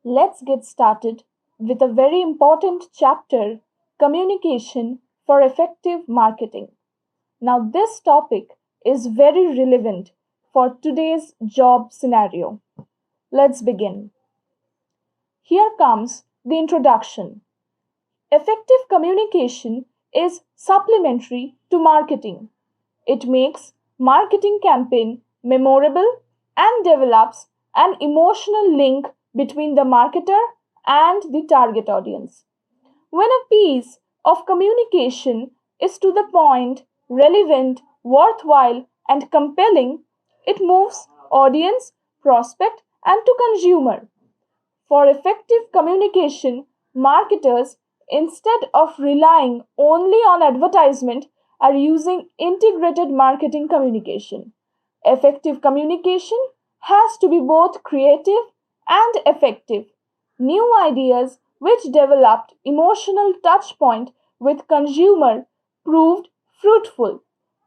Let's get started with a very important chapter, communication for effective marketing. Now, this topic is very relevant for today's job scenario. Let's begin. Here comes the introduction. Effective communication is supplementary to marketing. It makes marketing campaign memorable and develops an emotional link between the marketer and the target audience. When a piece of communication is to the point, relevant, worthwhile, and compelling, it moves audience, prospect, and to consumer. For effective communication, marketers, instead of relying only on advertisement, are using integrated marketing communication. Effective communication has to be both creative and effective. New ideas which developed emotional touchpoint with consumer proved fruitful.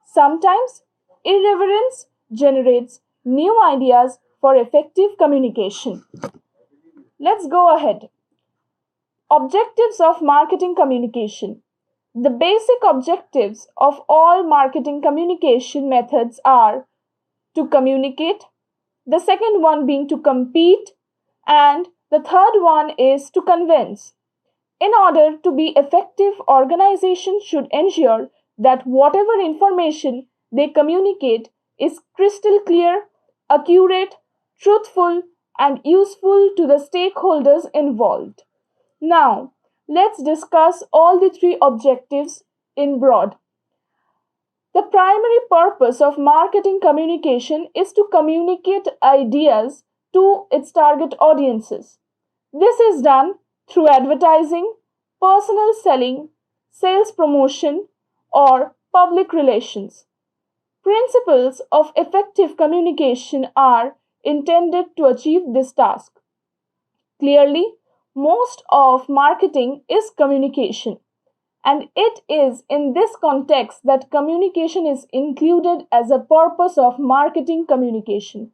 Sometimes irreverence generates new ideas for effective communication. Let's go ahead. Objectives of marketing communication. The basic objectives of all marketing communication methods are to communicate, the second one being to compete, and the third one is to convince. In order to be effective, organizations should ensure that whatever information they communicate is crystal clear, accurate, truthful, and useful to the stakeholders involved. Now, let's discuss all the three objectives in broad. The primary purpose of marketing communication is to communicate ideas to its target audiences. This is done through advertising, personal selling, sales promotion, or public relations. Principles of effective communication are intended to achieve this task. Clearly, most of marketing is communication, and it is in this context that communication is included as a purpose of marketing communication.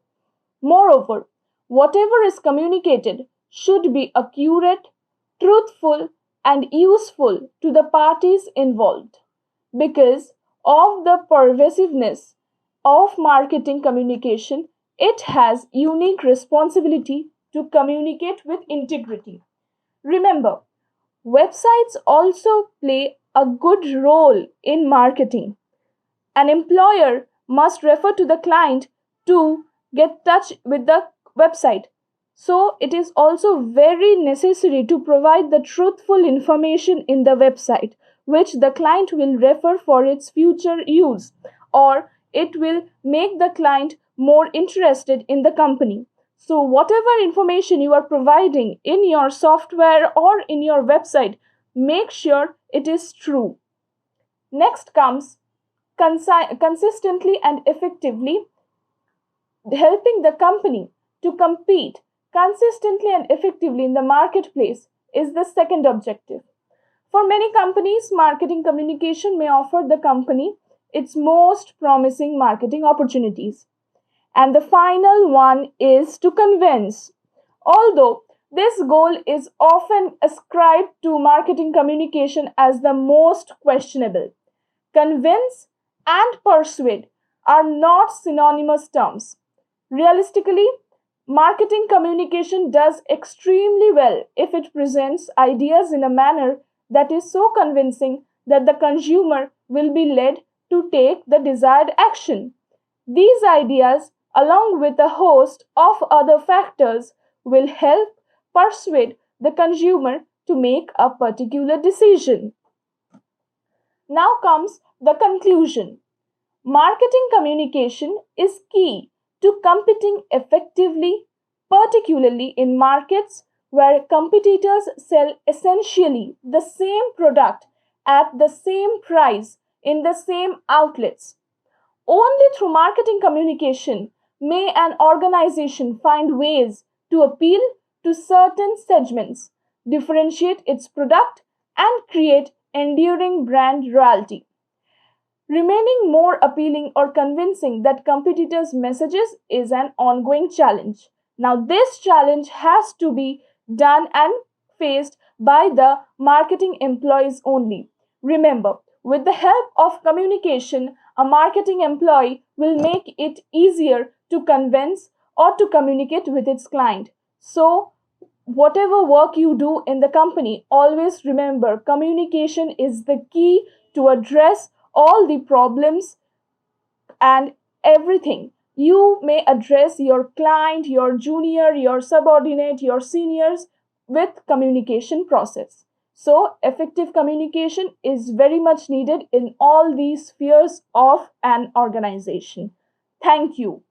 Moreover, whatever is communicated should be accurate, truthful, and useful to the parties involved. Because of the pervasiveness of marketing communication, it has unique responsibility to communicate with integrity. Remember, websites also play a good role in marketing. An employer must refer to the client to get touch with the website. So it is also very necessary to provide the truthful information in the website which the client will refer for its future use, or it will make the client more interested in the company. So whatever information you are providing in your software or in your website, make sure it is true. Next comes consistently and effectively helping the company to compete consistently and effectively in the marketplace is the second objective. For many companies, marketing communication may offer the company its most promising marketing opportunities. And the final one is to convince. Although this goal is often ascribed to marketing communication as the most questionable, convince and persuade are not synonymous terms. Realistically, marketing communication does extremely well if it presents ideas in a manner that is so convincing that the consumer will be led to take the desired action. These ideas, along with a host of other factors, will help persuade the consumer to make a particular decision. Now comes the conclusion. Marketing communication is key to competing effectively, particularly in markets where competitors sell essentially the same product at the same price in the same outlets. Only through marketing communication may an organization find ways to appeal to certain segments, differentiate its product, and create enduring brand loyalty. Remaining more appealing or convincing that competitors' messages is an ongoing challenge. Now, this challenge has to be done and faced by the marketing employees only. Remember, with the help of communication, a marketing employee will make it easier to convince or to communicate with its client. So, whatever work you do in the company, always remember communication is the key to address all the problems and everything. You may address your client, your junior, your subordinate, your seniors with communication process. So effective communication is very much needed in all these spheres of an organization. Thank you.